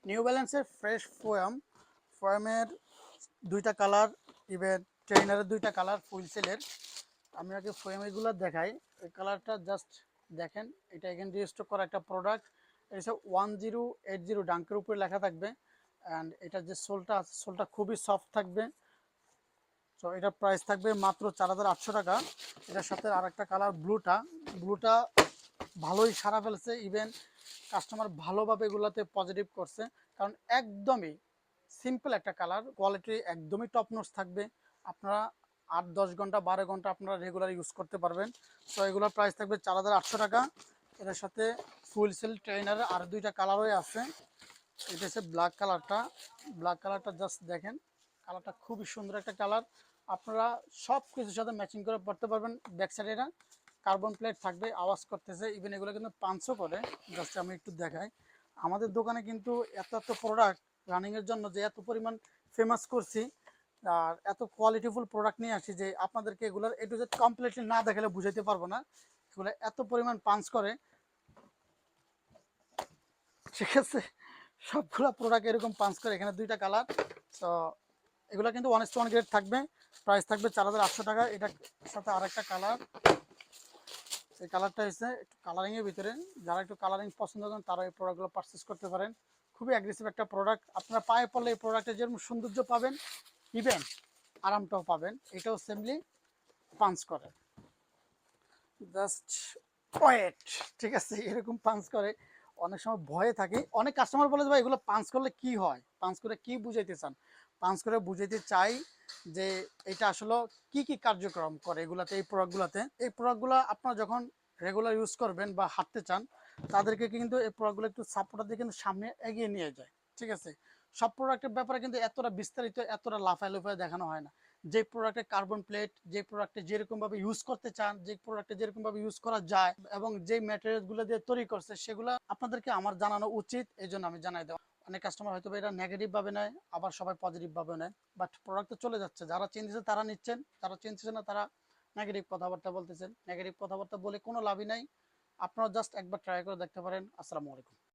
New ব্যালেন্সের fresh ফোয়ামের দুইটা colour, even ট্রেনারের দুইটা কালার ফুল সেলের। আমি আগে ফোয়াম এগুলো দেখাই। এই কালারটা জাস্ট দেখেন, এটা এখানে রেজিস্টার করা একটা প্রোডাক্ট। এটা 1080 ডাঙ্কের উপরে লেখা থাকবে। অ্যান্ড এটা যে সোলটা আছে, সোলটা খুবই সফট থাকবে। তো এটার প্রাইস থাকবে মাত্র 4800 টাকা। এটার সাথে আর একটা কালার ব্লুটা ভালোই সারা ফেলছে। ইভেন কাস্টমার ভালোভাবে এগুলোতে পজিটিভ করছে, কারণ একদমই সিম্পল একটা কালার, কোয়ালিটি একদমই টপ নোটস থাকবে। আপনারা 8-10 ঘন্টা 12 ঘন্টা আপনারা রেগুলার ইউজ করতে পারবেন। তো এগুলোর প্রাইস থাকবে 4800 টাকা। এটার সাথে ফুল সেল ট্রেনারের আর দুইটা কালারই আছে। এটা হচ্ছে ব্ল্যাক কালারটা জাস্ট দেখেন, কালারটা খুবই সুন্দর একটা কালার। আপনারা সব কিছুর সাথে ম্যাচিং করে পড়তে পারবেন। ব্যাক সাইডে এটা কার্বন প্লেট থাকবে, আওয়াজ করতেছে। ইভেন এগুলো কিন্তু 500 করে। জাস্ট আমি একটু দেখাই, আমাদের দোকানে কিন্তু এত প্রোডাক্ট রানিংয়ের জন্য যে এত পরিমাণ ফেমাস করছি আর এত কোয়ালিটিফুল প্রোডাক্ট নিয়ে আসি যে আপনাদেরকে এগুলোর এ টু জেড কমপ্লিটলি না দেখালে বুঝাইতে পারবো না। এগুলো এত পরিমাণ পাঞ্চ করে, ঠিক আছে। সবগুলো প্রোডাক্ট এরকম পাঞ্চ করে। এখানে দুইটা কালার। তো এগুলো কিন্তু 1:1 গ্রেড থাকবে। প্রাইস থাকবে 4800 টাকা। এটার সাথে আরেকটা কালার, এই কালারটা হচ্ছে একটু কালারিংয়ের ভিতরে। যারা একটু কালারিং পছন্দ করেন তারা এই প্রোডাক্টগুলো পারচেস করতে পারেন। খুবই অ্যাগ্রেসিভ একটা প্রোডাক্ট। আপনারা পায়ে পড়লে এই প্রোডাক্টের যেরকম সৌন্দর্য পাবেন, ইভেন আরামটাও পাবেন। এটাও সেমলি পাঞ্চ করে, জাস্ট ওয়েট, ঠিক আছে। এরকম পাঞ্চ করে। অনেক সময় ভয়ে থাকে, অনেক কাস্টমার বলে যে ভাই এগুলো পাঞ্চ করলে কি হয়, পাঞ্চ করে কি বুঝাইতে চান। পাঞ্চ করে বুঝাইতে চাই যে এটা আসলে কি কি কার্যক্রম করে এগুলাতে, এই প্রোডাক্টগুলো আপনারা যখন রেগুলার ইউজ করবেন বা হাঁটতে চান, তাদেরকে কিন্তু এই প্রোডাক্টগুলো একটু সাপোর্টার দিয়ে কিন্তু সামনে এগিয়ে নিয়ে যায়, ঠিক আছে। সব প্রোডাক্টের ব্যাপারে কিন্তু এতটা বিস্তারিত, এতটা লাফায় লাফায় দেখানো হয় না। যে প্রোডাক্টের কার্বন প্লেট, যে প্রোডাক্টে যেরকম ভাবে ইউজ করতে চান, যে প্রোডাক্টে যেরকম ভাবে ইউজ করা যায় এবং যে ম্যাটেরিয়াল গুলো দিয়ে তৈরি করছে, সেগুলো আপনাদেরকে আমার জানানো উচিত। এই জন্য আমি জানাই দেওয়া। অনেক কাস্টমার হয়তো এটা নেগেটিভ ভাবে নেয়, আবার সবাই পজিটিভ ভাবে নেয়। বাট প্রোডাক্ট তো চলে যাচ্ছে, যারা চিনতেছে তারা নিচ্ছেন, যারা চিনতেছে না তারা নেগেটিভ কথাবার্তা বলতেছেন। নেগেটিভ কথাবার্তা বলে কোনো লাভই নাই। আপনারা জাস্ট একবার ট্রাই করে দেখতে পারেন। আসসালামু আলাইকুম।